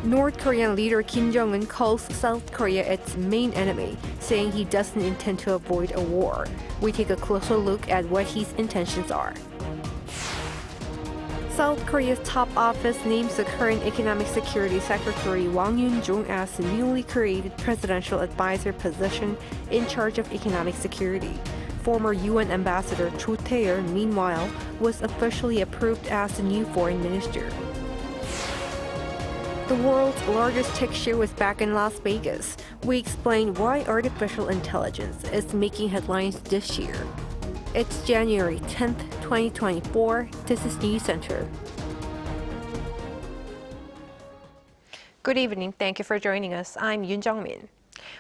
North Korean leader Kim Jong-un calls South Korea its main enemy, saying he doesn't intend to avoid a war. We take a closer look at what his intentions are. South Korea's top office names the current Economic Security Secretary Wang Yoon as the newly created presidential advisor position in charge of economic security. Former UN Ambassador Cho Tae-er, meanwhile, was officially approved as the new foreign minister. The world's largest tech show is back in Las Vegas. We explain why artificial intelligence is making headlines this year. It's January 10th, 2024. This is Newscenter. Good evening. Thank you for joining us. I'm Yoon.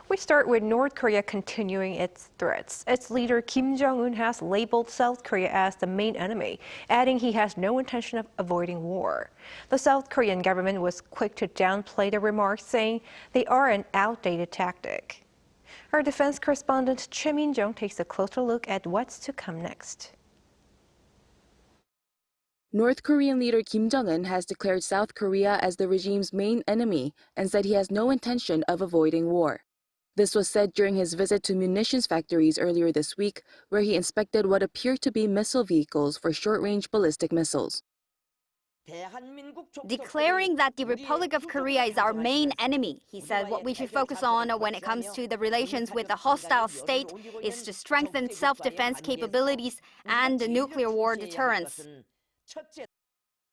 We start with North Korea continuing its threats. Its leader Kim Jong-un has labeled South Korea as the main enemy, adding he has no intention of avoiding war. The South Korean government was quick to downplay the remarks, saying they are an outdated tactic. Our defense correspondent Choi Min-jung takes a closer look at what's to come next. North Korean leader Kim Jong-un has declared South Korea as the regime's main enemy and said he has no intention of avoiding war. This was said during his visit to munitions factories earlier this week, where he inspected what appeared to be missile vehicles for short-range ballistic missiles. Declaring that the Republic of Korea is our main enemy, he said what we should focus on when it comes to the relations with the hostile state is to strengthen self-defense capabilities and nuclear war deterrence.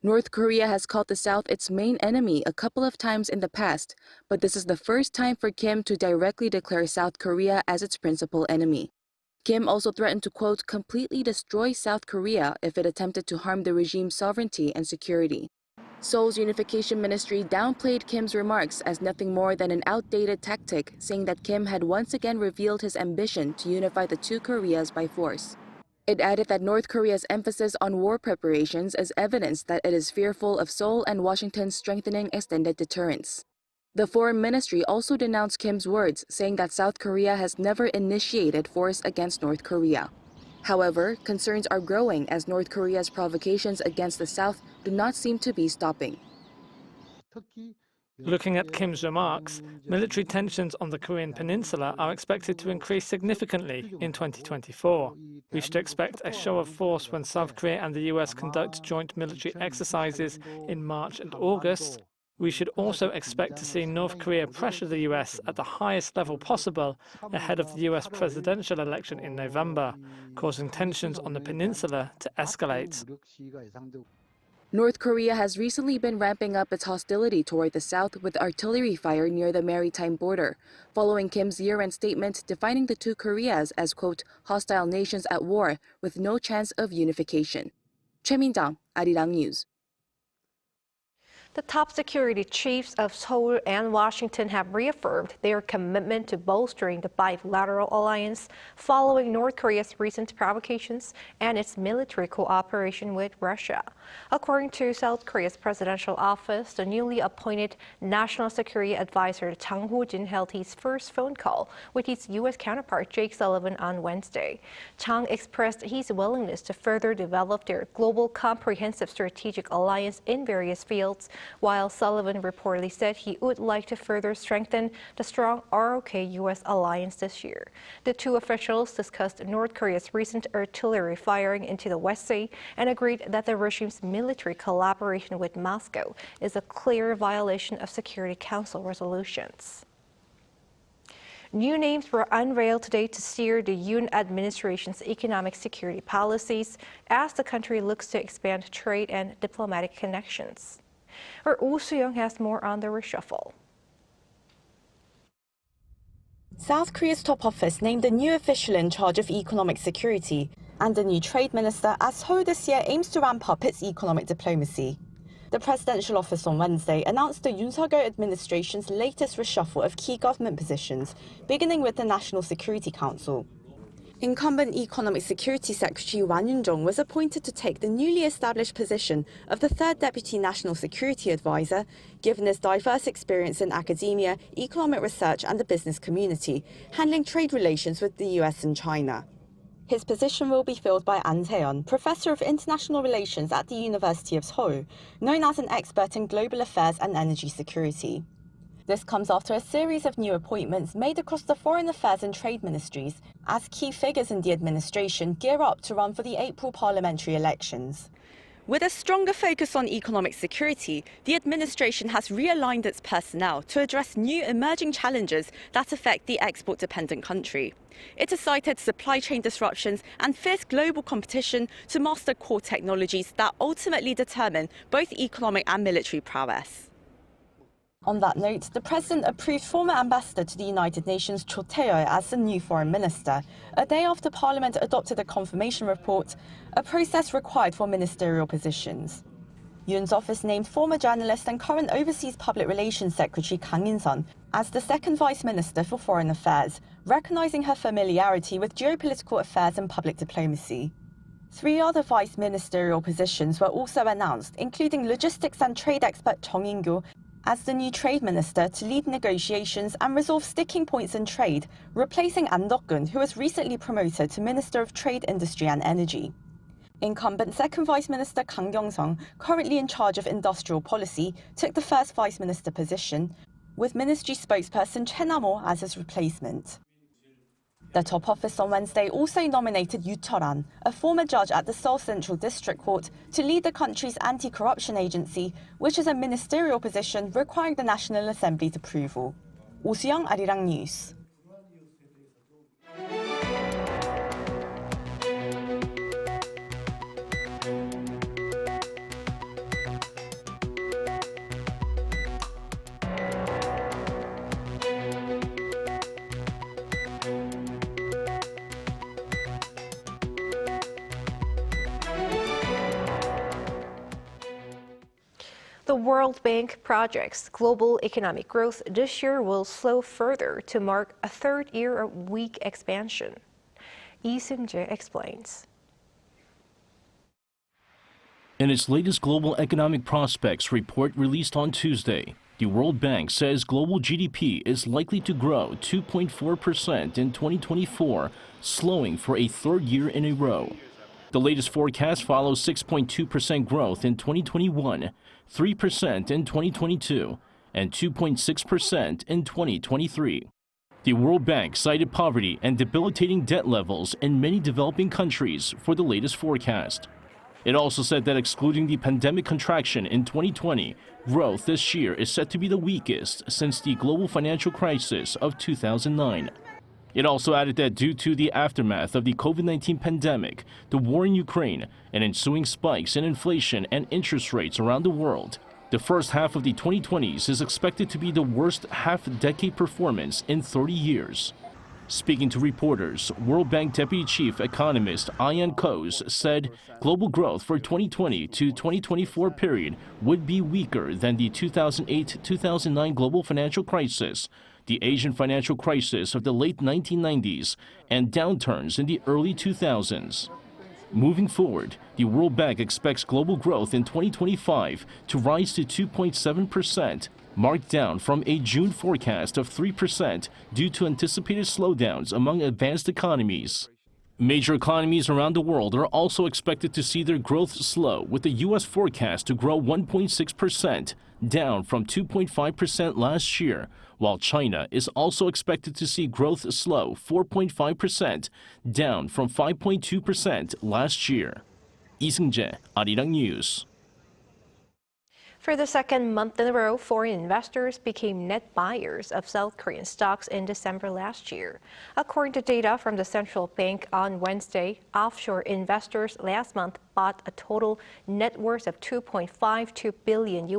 North Korea has called the South its main enemy a couple of times in the past, but this is the first time for Kim to directly declare South Korea as its principal enemy. Kim also threatened to, quote, completely destroy South Korea if it attempted to harm the regime's sovereignty and security. Seoul's Unification Ministry downplayed Kim's remarks as nothing more than an outdated tactic, saying that Kim had once again revealed his ambition to unify the two Koreas by force. It added that North Korea's emphasis on war preparations is evidence that it is fearful of Seoul and Washington's strengthening extended deterrence. The Foreign Ministry also denounced Kim's words, saying that South Korea has never initiated force against North Korea. However, concerns are growing as North Korea's provocations against the South do not seem to be stopping. Looking at Kim's remarks, military tensions on the Korean peninsula are expected to increase significantly in 2024. We should expect a show of force when South Korea and the US conduct joint military exercises in March and August. We should also expect to see North Korea pressure the US at the highest level possible ahead of the US presidential election in November, causing tensions on the peninsula to escalate. North Korea has recently been ramping up its hostility toward the South with artillery fire near the maritime border, following Kim's year-end statement defining the two Koreas as, quote, hostile nations at war with no chance of unification. Choi Min-jung, Arirang News. The top security chiefs of Seoul and Washington have reaffirmed their commitment to bolstering the bilateral alliance following North Korea's recent provocations and its military cooperation with Russia. According to South Korea's presidential office, the newly appointed National Security Advisor Jang Ho-jin held his first phone call with his U.S. counterpart Jake Sullivan on Wednesday. Chang expressed his willingness to further develop their global comprehensive strategic alliance in various fields, while Sullivan reportedly said he would like to further strengthen the strong ROK-U.S. alliance this year. The two officials discussed North Korea's recent artillery firing into the West Sea and agreed that the regime's military collaboration with Moscow is a clear violation of Security Council resolutions. New names were unveiled today to steer the Yoon administration's economic security policies as the country looks to expand trade and diplomatic connections. Our Oh Soo-young has more on the reshuffle. South Korea's top office named a new official in charge of economic security and a new trade minister as Seoul this year aims to ramp up its economic diplomacy. The presidential office on Wednesday announced the Yoon Suk-yeol administration's latest reshuffle of key government positions, beginning with the National Security Council. Incumbent Economic Security Secretary Won Yoon-jong was appointed to take the newly established position of the third Deputy National Security Advisor, given his diverse experience in academia, economic research and the business community, handling trade relations with the US and China. His position will be filled by An Tae-yeon, Professor of International Relations at the University of Seoul, known as an expert in global affairs and energy security. This comes after a series of new appointments made across the foreign affairs and trade ministries as key figures in the administration gear up to run for the April parliamentary elections. With a stronger focus on economic security, the administration has realigned its personnel to address new emerging challenges that affect the export-dependent country. It has cited supply chain disruptions and fierce global competition to master core technologies that ultimately determine both economic and military prowess. On that note, the president approved former ambassador to the United Nations Cho Tae-yeol as the new foreign minister, a day after Parliament adopted a confirmation report, a process required for ministerial positions. Yoon's office named former journalist and current Overseas Public Relations Secretary Kang In-sun as the second Vice Minister for Foreign Affairs, recognizing her familiarity with geopolitical affairs and public diplomacy. 3 other vice ministerial positions were also announced, including logistics and trade expert Jong In as the new trade minister to lead negotiations and resolve sticking points in trade, replacing An Deok-gun, who was recently promoted to Minister of Trade, Industry and Energy. Incumbent second vice minister Kang Kyung-sung, currently in charge of industrial policy, took the first vice minister position, with ministry spokesperson Choi Nam-ho as his replacement. The top office on Wednesday also nominated Yoo Chol-an, a former judge at the Seoul Central District Court, to lead the country's anti-corruption agency, which is a ministerial position requiring the National Assembly's approval. Oh Soo-young, Arirang News. The World Bank projects global economic growth this year will slow further to mark a 3rd year of weak expansion. Lee Seung-jae explains. In its latest global economic prospects report released on Tuesday, the World Bank says global GDP is likely to grow 2.4% in 2024, slowing for a 3rd year in a row. The latest forecast follows 6.2% growth in 2021, 3% in 2022, and 2.6% in 2023. The World Bank cited poverty and debilitating debt levels in many developing countries for the latest forecast. It also said that excluding the pandemic contraction in 2020, growth this year is set to be the weakest since the global financial crisis of 2009. It also added that due to the aftermath of the COVID-19 pandemic, the war in Ukraine, and ensuing spikes in inflation and interest rates around the world, the first half of the 2020s is expected to be the worst half-decade performance in 30 years. Speaking to reporters, World Bank Deputy Chief Economist Ian Coase said global growth for 2020 to 2024 period would be weaker than the 2008-2009 global financial crisis, the Asian financial crisis of the late 1990s, and downturns in the early 2000s. Moving forward, the World Bank expects global growth in 2025 to rise to 2.7%, marked down from a June forecast of 3% due to anticipated slowdowns among advanced economies. Major economies around the world are also expected to see their growth slow, with the U.S. forecast to grow 1.6%, down from 2.5% last year, while China is also expected to see growth slow 4.5%, down from 5.2% last year. Lee Seung-jae, Arirang News. For the 2nd month in a row, foreign investors became net buyers of South Korean stocks in December last year. According to data from the central bank on Wednesday, offshore investors last month bought a total net worth of $2.52 billion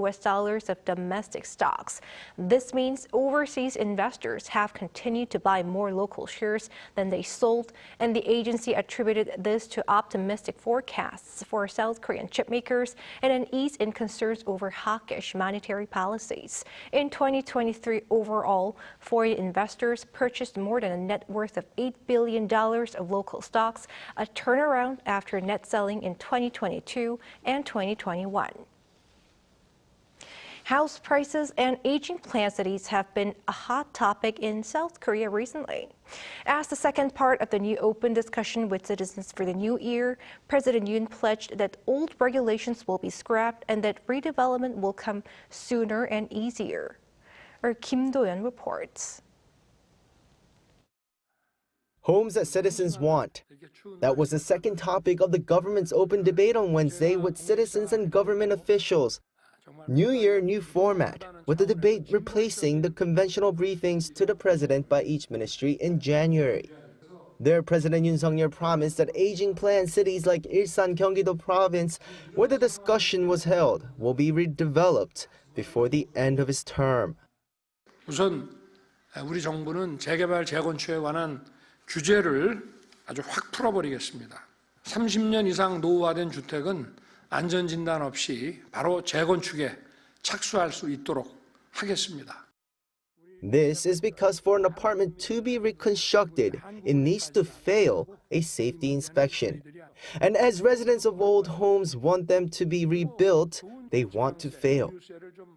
of domestic stocks. This means overseas investors have continued to buy more local shares than they sold, and the agency attributed this to optimistic forecasts for South Korean chipmakers and an ease in concerns over hawkish monetary policies. In 2023 overall, foreign investors purchased more than a net worth of $8 billion of local stocks, a turnaround after net selling in 2022 and 2021. House prices and aging plan cities have been a hot topic in South Korea recently. As the second part of the new open discussion with citizens for the new year, President Yoon pledged that old regulations will be scrapped and that redevelopment will come sooner and easier. Our Kim Do-yeon reports. Homes that citizens want. That was the second topic of the government's open debate on Wednesday with citizens and government officials. New year, new format, with the debate replacing the conventional briefings to the president by each ministry in January. There, President Yoon Suk-yeol promised that aging plan cities like Ilsan, Gyeonggi-do province, where the discussion was held, will be redeveloped before the end of his term. 우선 우리 정부는 재개발, 재건축에 관한 규제를 아주 확 풀어버리겠습니다. 30년 이상 노후화된 주택은 안전진단 없이 바로 재건축에 착수할 수 있도록 하겠습니다. This is because for an apartment to be reconstructed, it needs to fail a safety inspection. And as residents of old homes want them to be rebuilt, they want to fail.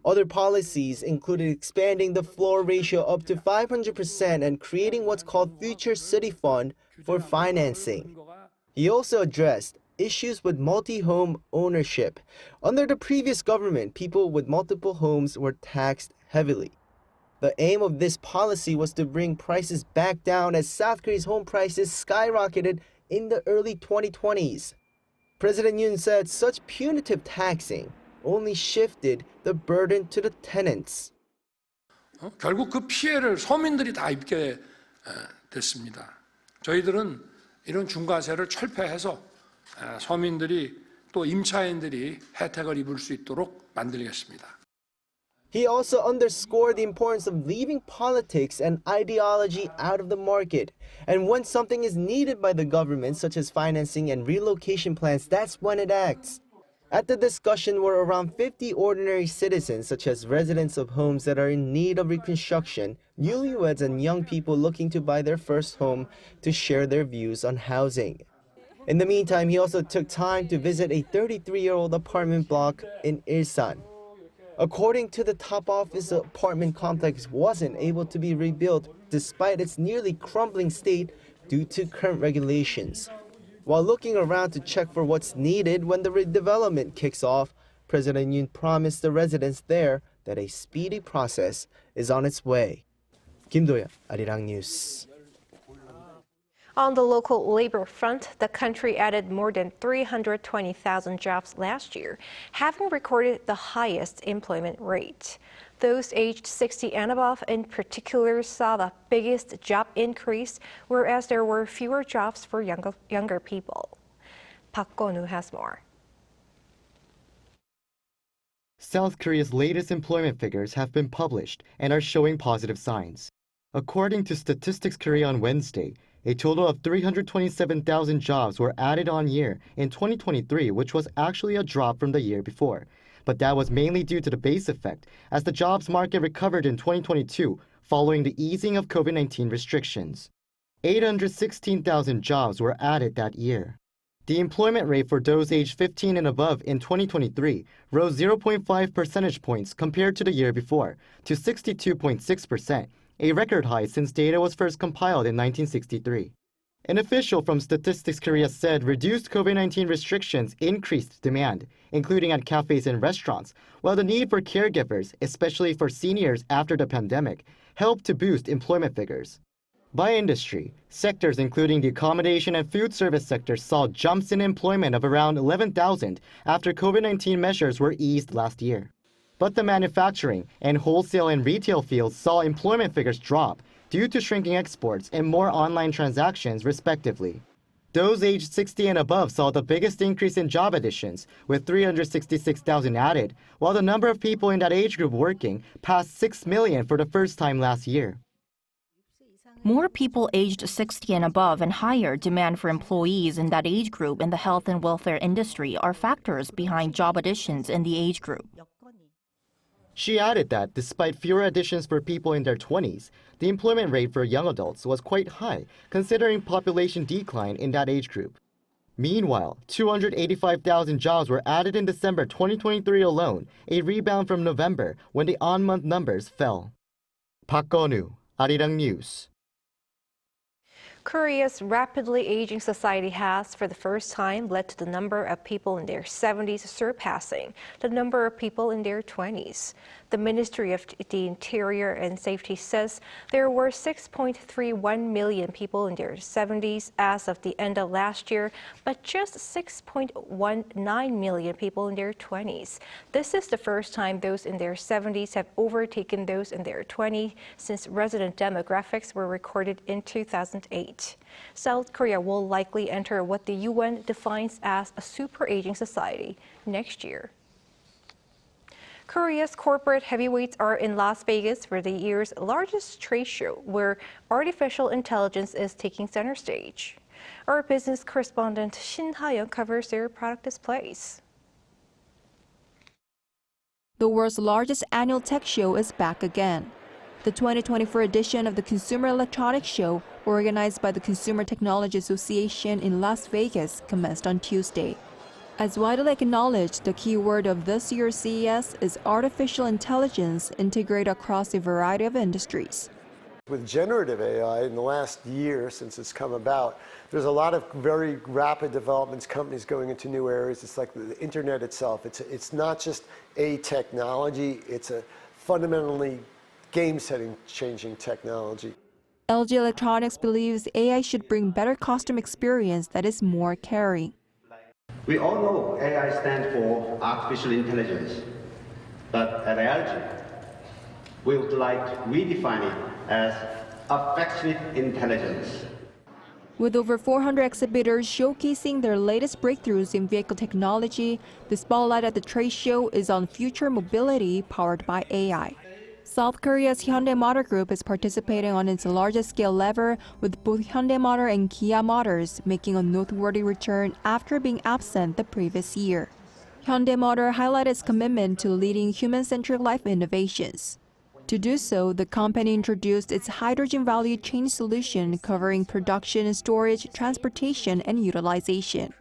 Other policies included expanding the floor ratio up to 500% and creating what's called Future City Fund for financing. He also addressed issues with multi-home ownership. Under the previous government, people with multiple homes were taxed heavily. The aim of this policy was to bring prices back down as South Korea's home prices skyrocketed in the early 2020s. President Yoon said such punitive taxing only shifted the burden to the tenants. 결국 그 피해를 서민들이 다 입게 됐습니다. 저희들은 이런 중과세를 철폐해서 서민들이 또 임차인들이 혜택을 입을 수 있도록 만들겠습니다. He also underscored the importance of leaving politics and ideology out of the market. And when something is needed by the government, such as financing and relocation plans, that's when it acts. At the discussion were around 50 ordinary citizens, such as residents of homes that are in need of reconstruction, newlyweds, and young people looking to buy their first home, to share their views on housing. In the meantime, he also took time to visit a 33-year-old apartment block in Ilsan. According to the top office, the apartment complex wasn't able to be rebuilt despite its nearly crumbling state due to current regulations. While looking around to check for what's needed when the redevelopment kicks off, President Yoon promised the residents there that a speedy process is on its way. Kim Do-yeon, Arirang News. On the local labor front, the country added more than 320,000 jobs last year, having recorded the highest employment rate. Those aged 60 and above in particular saw the biggest job increase, whereas there were fewer jobs for younger people. Park Go-nu has more. South Korea's latest employment figures have been published and are showing positive signs. According to Statistics Korea on Wednesday, a total of 327,000 jobs were added on year in 2023, which was actually a drop from the year before. But that was mainly due to the base effect, as the jobs market recovered in 2022 following the easing of COVID-19 restrictions. 816,000 jobs were added that year. The employment rate for those aged 15 and above in 2023 rose 0.5 percentage points compared to the year before, to 62.6%. A record high since data was first compiled in 1963. An official from Statistics Korea said reduced COVID-19 restrictions increased demand, including at cafes and restaurants, while the need for caregivers, especially for seniors after the pandemic, helped to boost employment figures. By industry, sectors including the accommodation and food service sectors saw jumps in employment of around 11,000 after COVID-19 measures were eased last year. But the manufacturing and wholesale and retail fields saw employment figures drop due to shrinking exports and more online transactions, respectively. Those aged 60 and above saw the biggest increase in job additions, with 366,000 added, while the number of people in that age group working passed 6 million for the first time last year. More people aged 60 and above and higher demand for employees in that age group in the health and welfare industry are factors behind job additions in the age group. She added that despite fewer additions for people in their 20s, the employment rate for young adults was quite high, considering population decline in that age group. Meanwhile, 285,000 jobs were added in December 2023 alone, a rebound from November when the on-month numbers fell. Park Go-nu, Arirang News. Korea's rapidly aging society has, for the first time, led to the number of people in their 70s surpassing the number of people in their 20s. The Ministry of the Interior and Safety says there were 6.31 million people in their 70s as of the end of last year, but just 6.19 million people in their 20s. This is the first time those in their 70s have overtaken those in their 20s since resident demographics were recorded in 2008. South Korea will likely enter what the UN defines as a super aging society next year. Korea's corporate heavyweights are in Las Vegas for the year's largest trade show, where artificial intelligence is taking center stage. Our business correspondent Shin Ha-young covers their product displays. The world's largest annual tech show is back again. The 2024 edition of the Consumer Electronics Show, organized by the Consumer Technology Association in Las Vegas, commenced on Tuesday. As widely acknowledged, the key word of this year's CES is artificial intelligence integrated across a variety of industries. With generative AI in the last year since it's come about, there's a lot of very rapid developments, companies going into new areas. It's like the internet itself. It's not just a technology, it's a fundamentally game-setting changing technology. LG Electronics believes AI should bring better customer experience that is more caring. We all know AI stands for artificial intelligence, but at LG, we would like to redefine it as affectionate intelligence. With over 400 exhibitors showcasing their latest breakthroughs in vehicle technology, the spotlight at the trade show is on future mobility powered by AI. South Korea's Hyundai Motor Group is participating on its largest scale ever, with both Hyundai Motor and Kia Motors making a noteworthy return after being absent the previous year. Hyundai Motor highlighted its commitment to leading human-centric life innovations. To do so, the company introduced its hydrogen value chain solution covering production, storage, transportation, and utilization.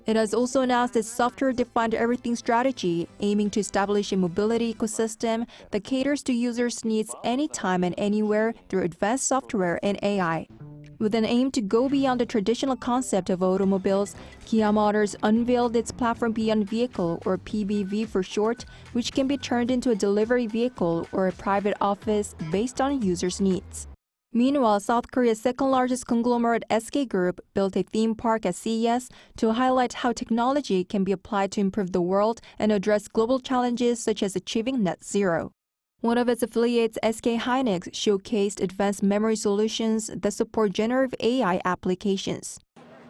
It has also announced its software-defined everything strategy, aiming to establish a mobility ecosystem that caters to users' needs anytime and anywhere through advanced software and AI. With an aim to go beyond the traditional concept of automobiles, Kia Motors unveiled its Platform Beyond Vehicle, or PBV for short, which can be turned into a delivery vehicle or a private office based on users' needs. Meanwhile, South Korea's second-largest conglomerate SK Group built a theme park at CES to highlight how technology can be applied to improve the world and address global challenges such as achieving net zero. One of its affiliates, SK hynix, showcased advanced memory solutions that support generative AI applications.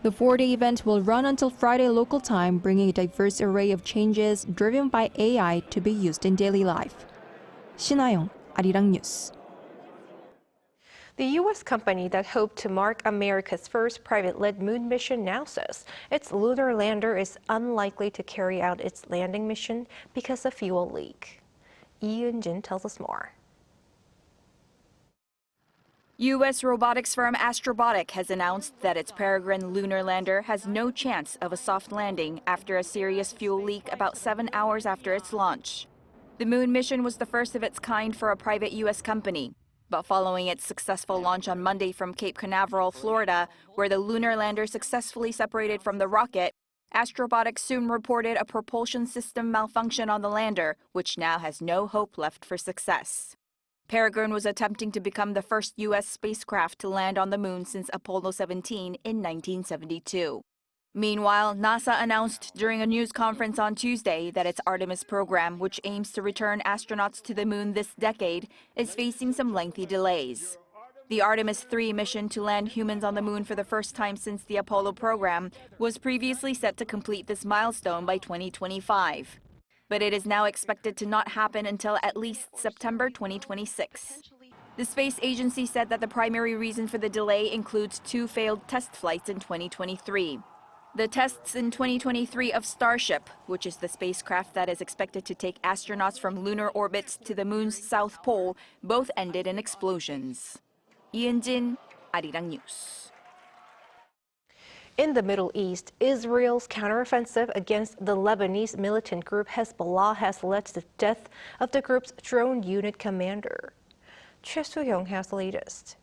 The 4-day event will run until Friday local time, bringing a diverse array of changes driven by AI to be used in daily life. Shin Ha-young, Arirang News. The U.S. company that hoped to mark America's first private-led moon mission now says its lunar lander is unlikely to carry out its landing mission because of fuel leak. Yoon tells us more. U.S. robotics firm Astrobotic has announced that its Peregrine lunar lander has no chance of a soft landing after a serious fuel leak about 7 hours after its launch. The moon mission was the first of its kind for a private U.S. company. But following its successful launch on Monday from Cape Canaveral, Florida, where the lunar lander successfully separated from the rocket, Astrobotic soon reported a propulsion system malfunction on the lander, which now has no hope left for success. Peregrine was attempting to become the first U.S. spacecraft to land on the moon since Apollo 17 in 1972. Meanwhile, NASA announced during a news conference on Tuesday that its Artemis program, which aims to return astronauts to the moon this decade, is facing some lengthy delays. The Artemis 3 mission to land humans on the moon for the first time since the Apollo program was previously set to complete this milestone by 2025. But it is now expected to not happen until at least September 2026. The space agency said that the primary reason for the delay includes 2 failed test flights in 2023. The tests in 2023 of Starship, which is the spacecraft that is expected to take astronauts from lunar orbits to the moon's south pole, both ended in explosions. Yoon, Arirang News. In the Middle East, Israel's counteroffensive against the Lebanese militant group Hezbollah has led to the death of the group's drone unit commander. Choi Soo-hyung has the latest.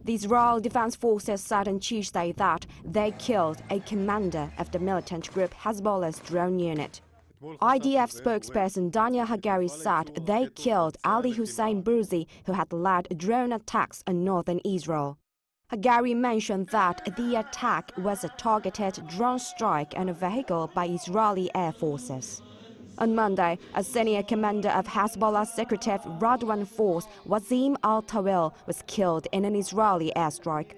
The Israel Defense Forces said on Tuesday that they killed a commander of the militant group Hezbollah's drone unit. IDF spokesperson Daniel Hagari said they killed Ali Hussein Bouzi, who had led drone attacks on northern Israel. Hagari mentioned that the attack was a targeted drone strike on a vehicle by Israeli air forces. On Monday, a senior commander of Hezbollah's secretive Radwan force, Wazim al-Tawil, was killed in an Israeli airstrike.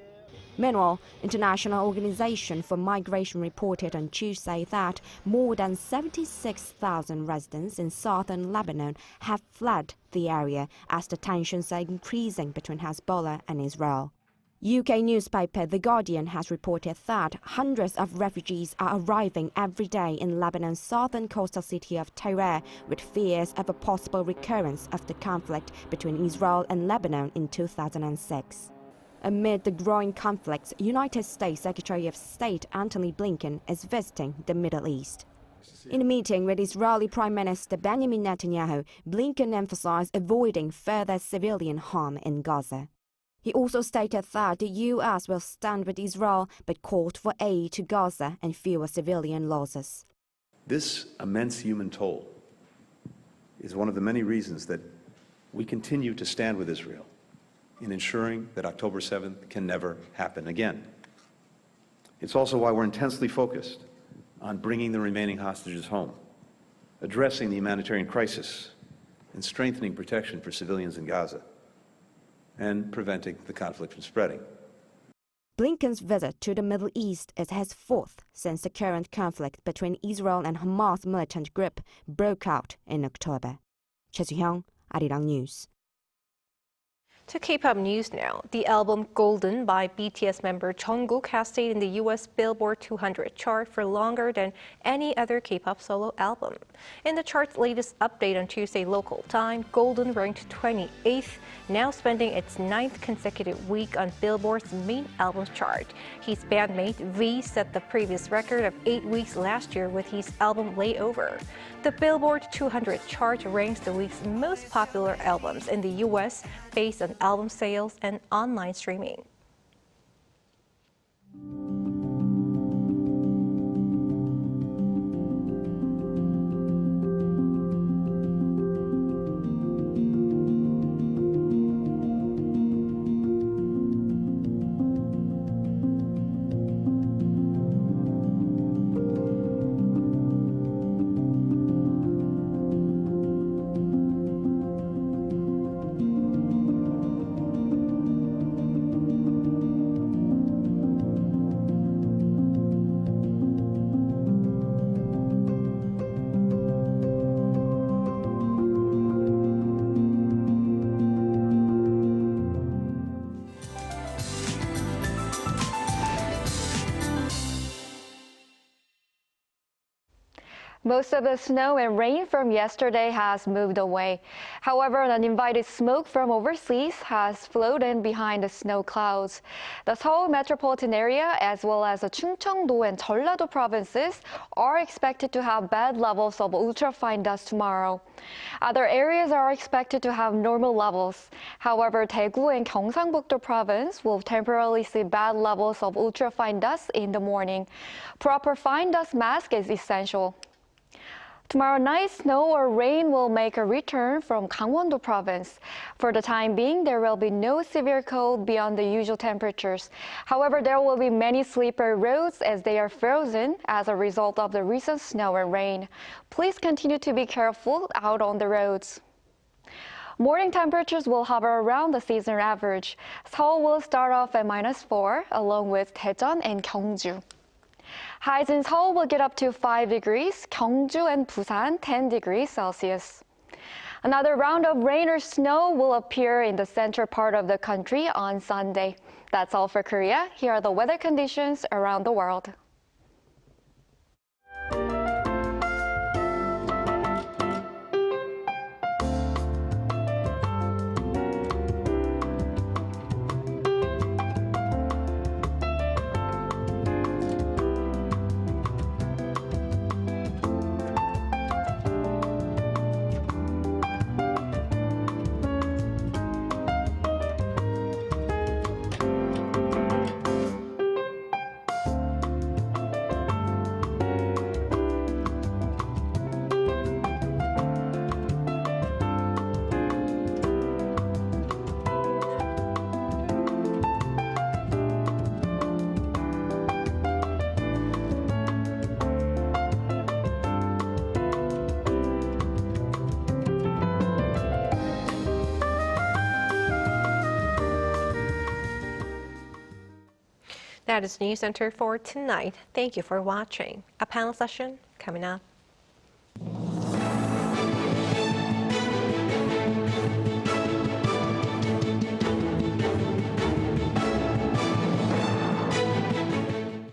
Meanwhile, International Organization for Migration reported on Tuesday that more than 76,000 residents in southern Lebanon have fled the area as the tensions are increasing between Hezbollah and Israel. UK newspaper The Guardian has reported that hundreds of refugees are arriving every day in Lebanon's southern coastal city of Tyre, with fears of a possible recurrence of the conflict between Israel and Lebanon in 2006. Amid the growing conflicts, United States Secretary of State Antony Blinken is visiting the Middle East. In a meeting with Israeli Prime Minister Benjamin Netanyahu, Blinken emphasized avoiding further civilian harm in Gaza. He also stated that the U.S. will stand with Israel, but called for aid to Gaza and fewer civilian losses. This immense human toll is one of the many reasons that we continue to stand with Israel in ensuring that October 7th can never happen again. It's also why we're intensely focused on bringing the remaining hostages home, addressing the humanitarian crisis, and strengthening protection for civilians in Gaza, and preventing the conflict from spreading. Blinken's visit to the Middle East is his fourth since the current conflict between Israel and Hamas militant group broke out in October. Choi Soo-hyung, Arirang News. To K-pop news now, the album Golden by BTS member Jong-un has stayed in the U.S. Billboard 200 chart for longer than any other K-pop solo album. In the chart's latest update on Tuesday local time, Golden ranked 28th, now spending its 9th consecutive week on Billboard's main albums chart. His bandmate V set the previous record of 8 weeks last year with his album Layover. The Billboard 200 chart ranks the week's most popular albums in the U.S. based on album sales and online streaming. Most of the snow and rain from yesterday has moved away. However, uninvited smoke from overseas has floated behind the snow clouds. The Seoul metropolitan area, as well as the Chungcheongdo and Jeollado provinces, are expected to have bad levels of ultrafine dust tomorrow. Other areas are expected to have normal levels. However, Daegu and Gyeongsangbuk-do province will temporarily see bad levels of ultrafine dust in the morning. Proper fine dust mask is essential. Tomorrow night, snow or rain will make a return from Gangwon-do province. For the time being, there will be no severe cold beyond the usual temperatures. However, there will be many slippery roads as they are frozen as a result of the recent snow and rain. Please continue to be careful out on the roads. Morning temperatures will hover around the season average. Seoul will start off at -4, along with Daejeon and Gyeongju. Highs in Seoul will get up to 5 degrees, Gyeongju and Busan 10 degrees Celsius. Another round of rain or snow will appear in the center part of the country on Sunday. That's all for Korea. Here are the weather conditions around the world. That is Newscenter for tonight. Thank you for watching. A panel session coming up.